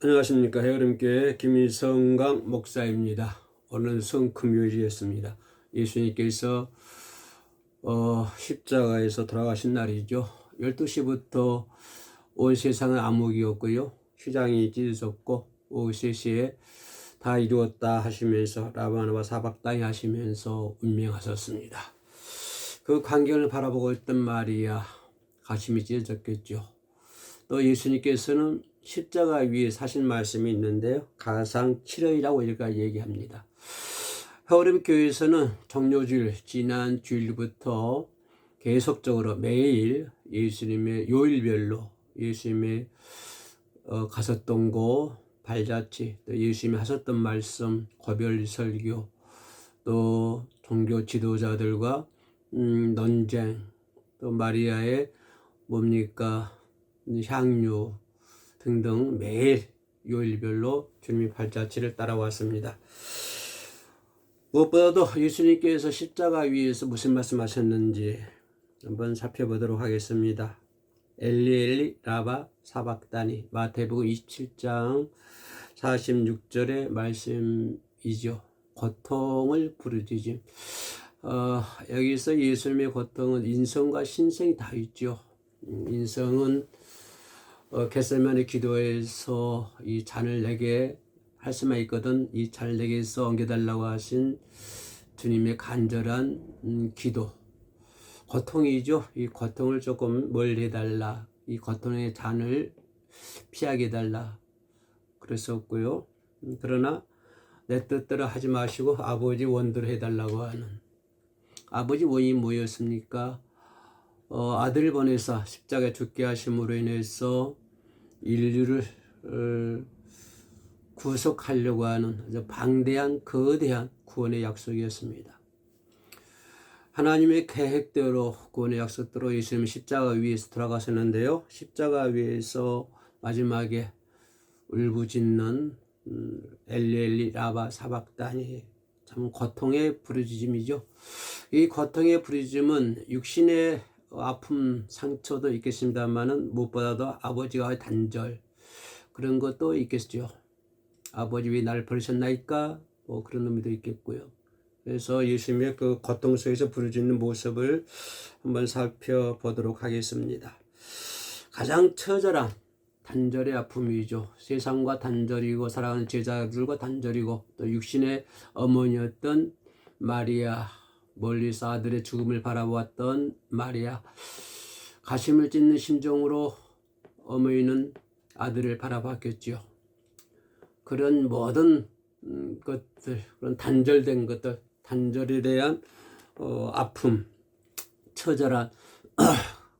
안녕하십니까. 해그림교회 김일성강 목사입니다. 오늘은 성금요일이었습니다. 예수님께서 십자가에서 돌아가신 날이죠. 12시부터 온 세상은 암흑이었고요. 휘장이 찢어졌고 오후 3시에 다 이루었다 하시면서 라바나바 사박다니 하시면서 운명하셨습니다. 그 광경을 바라보고 있던 마리아 가슴이 찢어졌겠죠. 또 예수님께서는 십자가 위에 사신 말씀이 있는데요. 가상 7일이라고 우리가 얘기합니다. 해오림 교회에서는 정료주일, 지난 주일부터 계속적으로 매일 예수님의 요일별로 예수님의 가셨던 곳, 발자취, 또 예수님이 하셨던 말씀, 고별 설교, 또 종교 지도자들과 논쟁, 또 마리아의 뭡니까 향유 등등 매일 요일별로 주님의 발자취를 따라왔습니다. 무엇보다도 예수님께서 십자가 위에서 무슨 말씀하셨는지 한번 살펴보도록 하겠습니다. 엘리 라바 사박다니, 마태복음 27장 46절의 말씀이죠. 고통을 부르짖음. 여기서 예수님의 고통은 인성과 신성이 다 있죠. 인성은 겟세마네 기도에서 이 잔을 내게 할 수만 있거든 이 잔을 내게서 옮겨달라고 하신 주님의 간절한 기도. 고통이죠. 이 고통을 조금 멀리 해달라. 이 고통의 잔을 피하게 해달라. 그랬었고요. 그러나 내 뜻대로 하지 마시고 아버지 원대로 해달라고 하는. 아버지 원이 뭐였습니까? 아들을 보내서 십자가에 죽게 하심으로 인해서 인류를 구속하려고 하는 아주 방대한 거대한 구원의 약속이었습니다. 하나님의 계획대로 구원의 약속대로 예수님은 십자가 위에서 돌아가셨는데요. 십자가 위에서 마지막에 울부짖는 엘리 라바 사박다니, 참 고통의 부르짖음이죠. 이 고통의 부르짖음은 육신의 아픔, 상처도 있겠습니다만은 무엇보다도 아버지와의 단절, 그런 것도 있겠죠. 아버지 왜 나를 버리셨나이까? 뭐 그런 의미도 있겠고요. 그래서 예수님의 그 고통 속에서 부르짖는 모습을 한번 살펴보도록 하겠습니다. 가장 처절한 단절의 아픔이죠. 세상과 단절이고 사랑하는 제자들과 단절이고 또 육신의 어머니였던 마리아, 멀리서 아들의 죽음을 바라보았던 마리아, 가슴을 찢는 심정으로 어머니는 아들을 바라봤겠죠. 그런 모든 것들, 그런 단절된 것들, 단절에 대한 아픔, 처절한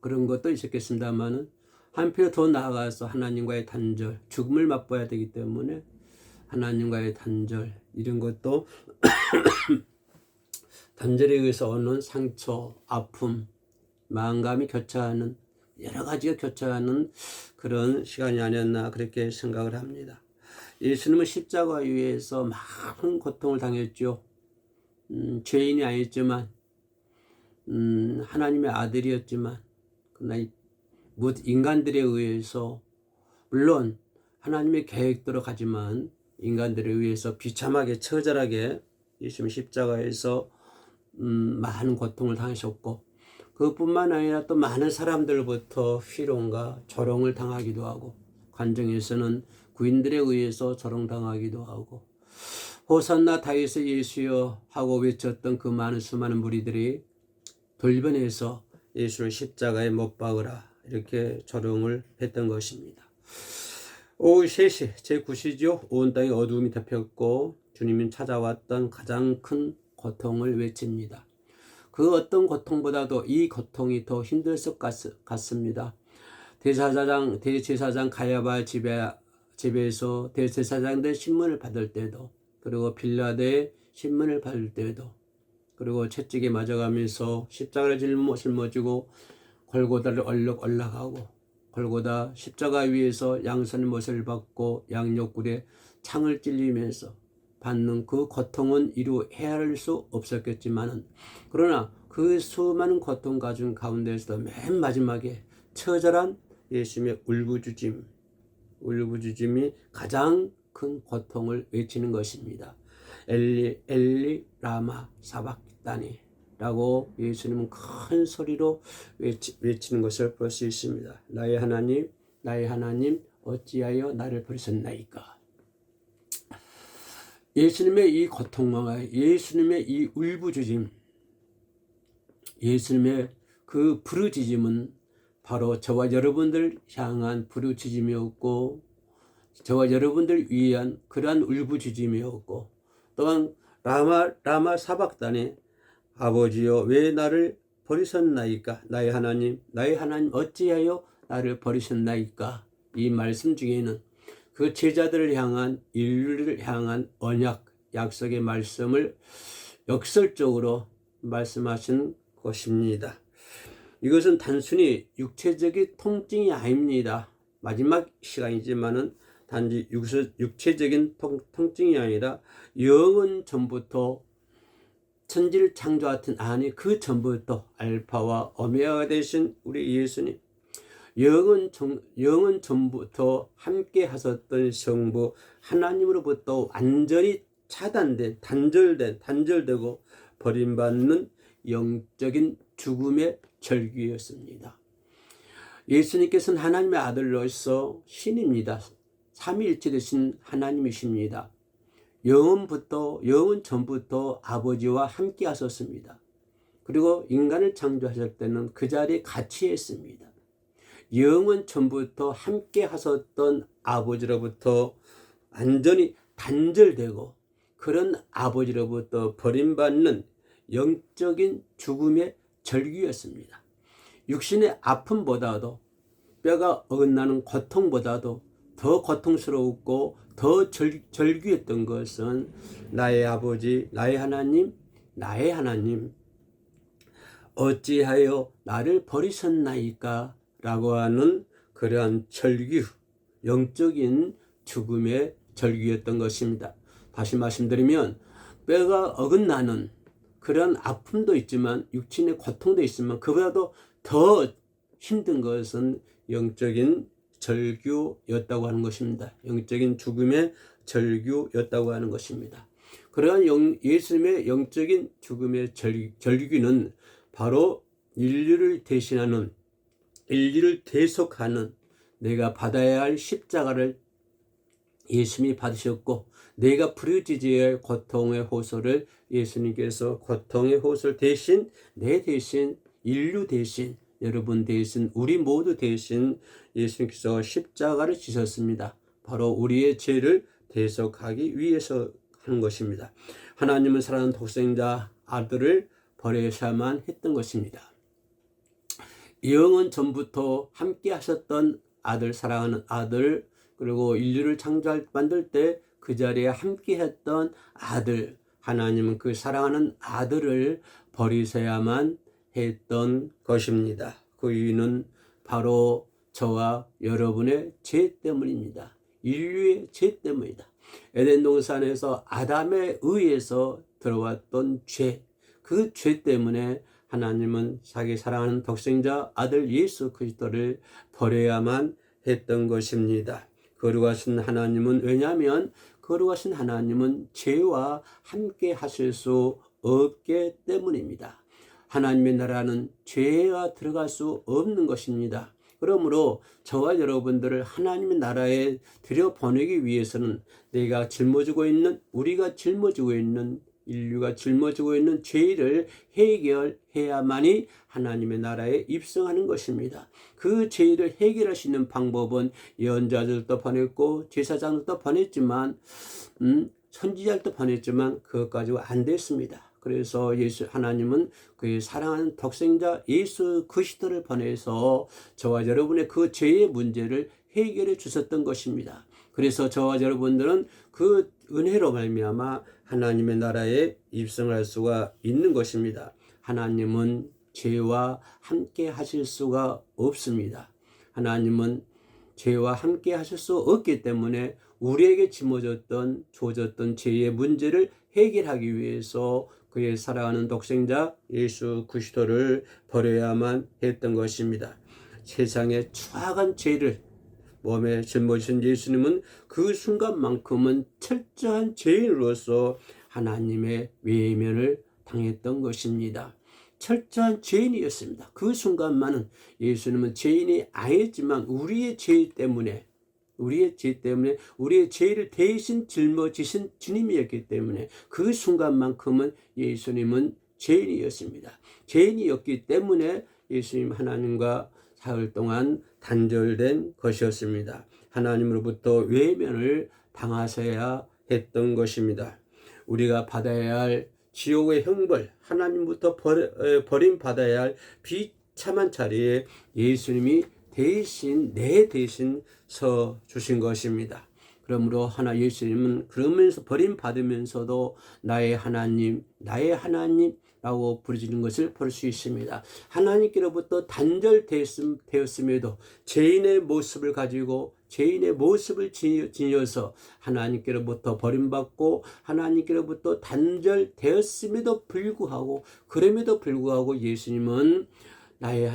그런 것도 있었겠습니다만은 한편 더 나아가서 하나님과의 단절, 죽음을 맛봐야 되기 때문에 하나님과의 단절, 이런 것도 단절에 의해서 오는 상처, 아픔, 마음감이 교차하는, 여러 가지가 교차하는 그런 시간이 아니었나 그렇게 생각을 합니다. 예수님은 십자가 위에서 많은 고통을 당했죠. 죄인이 아니었지만 하나님의 아들이었지만 그러나 인간들에 의해서, 물론 하나님의 계획대로 가지만 인간들에 의해서 비참하게 처절하게 예수님 십자가에서 많은 고통을 당하셨고, 그것뿐만 아니라 또 많은 사람들부터 희롱과 조롱을 당하기도 하고, 관정에서는 구인들에 의해서 조롱당하기도 하고, 호산나 다윗의 예수여 하고 외쳤던 그 많은 수많은 무리들이 돌변해서 예수를 십자가에 못 박으라 이렇게 조롱을 했던 것입니다. 오후 3시 제9시죠. 온 땅에 어두움이 덮였고 주님이 찾아왔던 가장 큰 고통을 외칩니다. 그 어떤 고통보다도 이 고통이 더 힘들 것 같습니다. 대제사장 가야바 집에서 대제사장들 신문을 받을 때도, 그리고 빌라도의 신문을 받을 때도, 그리고 채찍에 맞아가면서 십자가를 짊어지고 골고다를 얼룩 올라가고, 골고다 십자가 위에서 양손의 못을 받고 양옆구리에 창을 찔리면서 받는 그 고통은 이루 헤아릴 수 없었겠지만은, 그러나 그 수많은 고통 가운데서도 맨 마지막에 처절한 예수님의 울부짖음, 울부짖음이 가장 큰 고통을 외치는 것입니다. 엘리 엘리 라마 사박다니 라고 예수님은 큰 소리로 외치는 것을 볼 수 있습니다. 나의 하나님 어찌하여 나를 버리셨나이까. 예수님의 이 고통과 예수님의 이 울부짖음, 예수님의 그 부르짖음은 바로 저와 여러분들 향한 부르짖음이었고, 저와 여러분들 위한 그러한 울부짖음이었고, 또한 라마 사박단에 아버지여 왜 나를 버리셨나이까. 나의 하나님 어찌하여 나를 버리셨나이까. 이 말씀 중에는 그 제자들을 향한, 인류를 향한 언약, 약속의 말씀을 역설적으로 말씀하신 것입니다. 이것은 단순히 육체적인 통증이 아닙니다. 마지막 시간이지만은 단지 육체적인 통증이 아니라 영은 전부터 천지를 창조하던, 아니 그 전부터 알파와 오메가가 되신 우리 예수님, 영은 전부터 함께 하셨던 성부 하나님으로부터 완전히 차단된, 단절되고 버림받는 영적인 죽음의 절규였습니다. 예수님께서는 하나님의 아들로서 신입니다. 삼위일체 되신 하나님이십니다. 영은 전부터 아버지와 함께 하셨습니다. 그리고 인간을 창조하실 때는 그 자리에 같이 했습니다. 영은 전부터 함께 하셨던 아버지로부터 완전히 단절되고 그런 아버지로부터 버림받는 영적인 죽음의 절규였습니다. 육신의 아픔보다도, 뼈가 어긋나는 고통보다도 더 고통스럽고 더 절규했던 것은 나의 아버지, 나의 하나님 어찌하여 나를 버리셨나이까 라고 하는 그러한 절규, 영적인 죽음의 절규였던 것입니다. 다시 말씀드리면 뼈가 어긋나는 그런 아픔도 있지만, 육신의 고통도 있지만, 그보다도 더 힘든 것은 영적인 절규였다고 하는 것입니다. 영적인 죽음의 절규였다고 하는 것입니다. 그러한 예수님의 영적인 죽음의 절규는 바로 인류를 대신하는, 인류를 대속하는, 내가 받아야 할 십자가를 예수님이 받으셨고, 내가 부르짖어야 할 고통의 호소를 예수님께서 고통의 호소를 대신, 내 대신, 인류 대신, 여러분 대신, 우리 모두 대신 예수님께서 십자가를 지셨습니다. 바로 우리의 죄를 대속하기 위해서 하는 것입니다. 하나님은 사랑하는 독생자 아들을 버리셔야만 했던 것입니다. 영은 전부터 함께 하셨던 아들, 사랑하는 아들, 그리고 인류를 만들 때 그 자리에 함께 했던 아들, 하나님은 그 사랑하는 아들을 버리셔야만 했던 것입니다. 그 이유는 바로 저와 여러분의 죄 때문입니다. 인류의 죄 때문이다. 에덴 동산에서 아담에 의해서 들어왔던 죄, 그 죄 때문에 하나님은 자기 사랑하는 독생자 아들 예수 그리스도를 버려야만 했던 것입니다. 거룩하신 하나님은, 왜냐하면 거룩하신 하나님은 죄와 함께 하실 수 없기 때문입니다. 하나님의 나라는 죄와 들어갈 수 없는 것입니다. 그러므로 저와 여러분들을 하나님의 나라에 들여보내기 위해서는 우리가 짊어지고 있는 인류가 짊어지고 있는 죄를 해결해야만이 하나님의 나라에 입성하는 것입니다. 그 죄를 해결할 수 있는 방법은 예언자들도 보냈고 제사장들도 보냈지만 선지자들도 보냈지만 그것 가지고 안 됐습니다. 그래서 하나님은 그의 사랑하는 독생자 예수 그리스도를 보내서 저와 여러분의 그 죄의 문제를 해결해 주셨던 것입니다. 그래서 저와 여러분들은 그 은혜로 말미암아 하나님의 나라에 입성할 수가 있는 것입니다. 하나님은 죄와 함께 하실 수가 없습니다. 하나님은 죄와 함께 하실 수 없기 때문에 우리에게 짊어졌던 죄의 문제를 해결하기 위해서 그의 사랑하는 독생자 예수 그리스도를 버려야만 했던 것입니다. 세상의 추악한 죄를 몸에 짊어지신 예수님은 그 순간만큼은 철저한 죄인으로서 하나님의 외면을 당했던 것입니다. 철저한 죄인이었습니다. 그 순간만은 예수님은 죄인이 아니었지만 우리의 죄 때문에 우리의 죄를 대신 짊어지신 주님이었기 때문에 그 순간만큼은 예수님은 죄인이었습니다. 죄인이었기 때문에 예수님 하나님과 사흘 동안 단절된 것이었습니다. 하나님으로부터 외면을 당하셔야 했던 것입니다. 우리가 받아야 할 지옥의 형벌, 하나님부터 버림받아야 할 비참한 자리에 예수님이 내 대신 서 주신 것입니다. 그러므로 예수님은 그러면서 버림받으면서도 나의 하나님라고 부르짖는 것을 볼 수 있습니다. 하나님께로부터 단절되었음에도 죄인의 모습을 가지고 죄인의 모습을 지녀서 하나님께로부터 버림받고 하나님께로부터 단절되었음에도 불구하고 예수님은 나의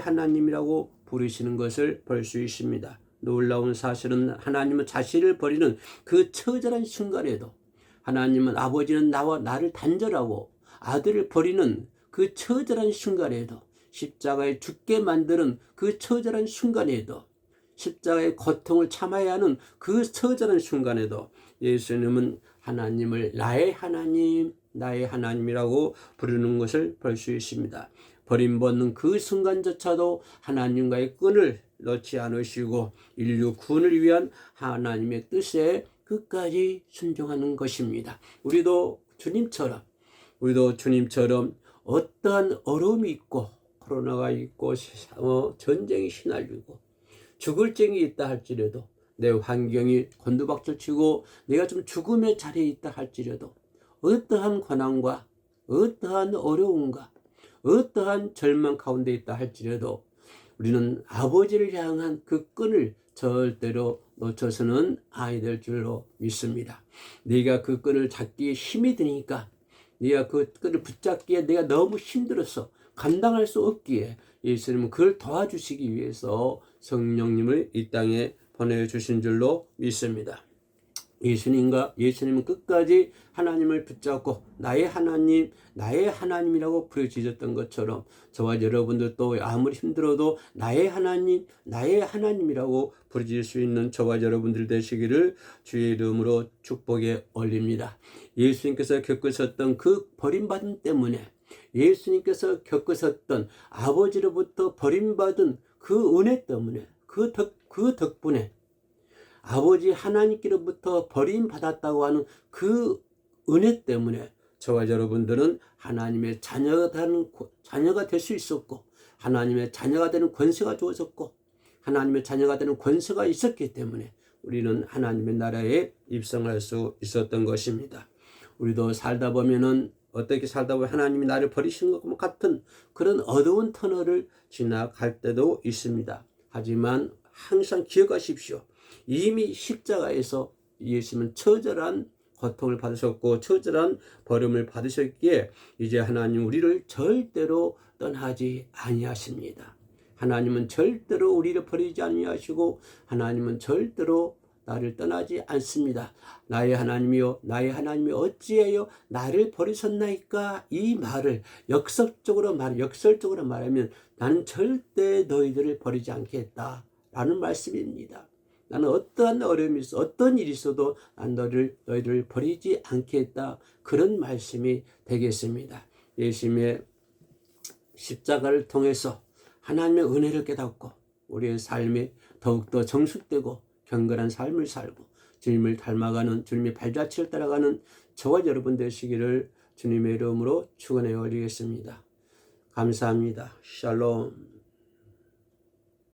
하나님이라고 부르시는 것을 볼 수 있습니다. 놀라운 사실은 하나님은 자신을 버리는 그 처절한 순간에도 하나님은 아버지는 나를 단절하고 아들을 버리는 그 처절한 순간에도 십자가에 죽게 만드는 그 처절한 순간에도 십자가의 고통을 참아야 하는 그 처절한 순간에도 예수님은 하나님을 나의 하나님이라고 부르는 것을 볼 수 있습니다. 버림받는 그 순간조차도 하나님과의 끈을 놓지 않으시고 인류 구원을 위한 하나님의 뜻에 끝까지 순종하는 것입니다. 우리도 주님처럼 어떠한 어려움이 있고 코로나가 있고 전쟁이 시날리고 죽을 쟁이 있다 할지라도 내 환경이 곤두박질치고 내가 좀 죽음의 자리에 있다 할지라도 어떠한 고난과 어떠한 어려움과 어떠한 절망 가운데 있다 할지라도 우리는 아버지를 향한 그 끈을 절대로 놓쳐서는 아니될 줄로 믿습니다. 네가 그 끈을 잡기에 힘이 드니까 네가 그 끈을 붙잡기에 내가 너무 힘들어서 감당할 수 없기에 예수님은 그걸 도와주시기 위해서 성령님을 이 땅에 보내주신 줄로 믿습니다. 예수님은 끝까지 하나님을 붙잡고 나의 하나님이라고 부르짖었던 것처럼 저와 여러분들도 아무리 힘들어도 나의 하나님이라고 부르짖을 수 있는 저와 여러분들 되시기를 주의 이름으로 축복에 올립니다. 예수님께서 겪으셨던 그 버림받음 때문에 예수님께서 겪으셨던 아버지로부터 버림받은 그 은혜 때문에 그 덕분에 아버지 하나님께로부터 버림받았다고 하는 그 은혜 때문에 저와 여러분들은 하나님의 자녀가 될 수 있었고 하나님의 자녀가 되는 권세가 주어졌고 하나님의 자녀가 되는 권세가 있었기 때문에 우리는 하나님의 나라에 입성할 수 있었던 것입니다. 우리도 살다 보면은 어떻게 살다 보면 하나님이 나를 버리시는 것 같은 그런 어두운 터널을 지나갈 때도 있습니다. 하지만 항상 기억하십시오. 이미 십자가에서 예수님은 처절한 고통을 받으셨고 처절한 버림을 받으셨기에 이제 하나님 우리를 절대로 떠나지 아니하십니다. 하나님은 절대로 우리를 버리지 아니하시고 하나님은 절대로 나를 떠나지 않습니다. 나의 하나님이여 나의 하나님이 어찌하여 나를 버리셨나이까? 이 말을 역설적으로 말하면 나는 절대 너희들을 버리지 않겠다 라는 말씀입니다. 나는 어떠한 어려움이 있어 어떤 일이 있어도 난 너희들을 버리지 않겠다 그런 말씀이 되겠습니다. 예수님의 십자가를 통해서 하나님의 은혜를 깨닫고 우리의 삶이 더욱더 정숙되고 경건한 삶을 살고 주님을 닮아가는 주님의 발자취를 따라가는 저와 여러분 되시기를 주님의 이름으로 축원해 올리겠습니다. 감사합니다. 샬롬.